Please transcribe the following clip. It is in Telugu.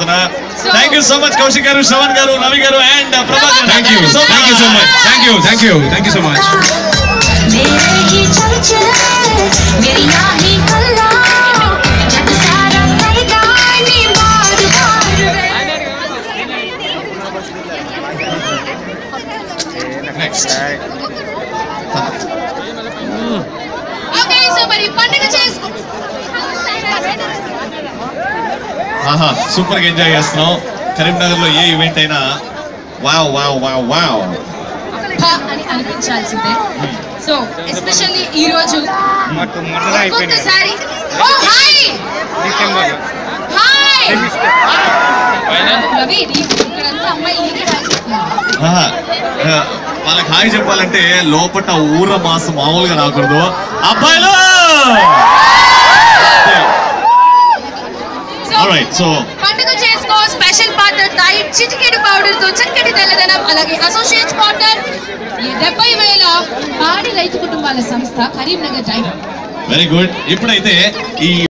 చెప్తున్నా. Thank you so much Kaushik గారు, శ్రవణ్ గారు, నవి గారు and Prabhakar. Thank you so much. Thank you so much. Next super గా ఎంజాయ్ చేస్తున్నాం. కరీంనగర్ లో ఏ ఈవెంట్ అయినా వావ్ వావ్ వావ్ వావ్ అని అనిపించాల్సిందే. సో ఎస్పెషల్లీ ఈ రోజు ఒక్కొక్కసారి రవి ఇక్కడంతా అమ్మాయి వాళ్ళకి హాయ్ చెప్పాలంటే లోపల ఊర మాసం మామూలుగా రాకూడదు. అబ్బాయిలు పండుగ చేసుకో స్పెషల్ పార్ట్నర్ డైట్ చిటికెడు పౌడర్ తో చక్కటి తెల్లదనం. అలాగే అసోసియేట్ పార్ట్నర్ 70,000 పాడి రైతు కుటుంబాల సంస్థ కరీంనగర్ డైట్. Very good. ఇప్పుడైతే ఈ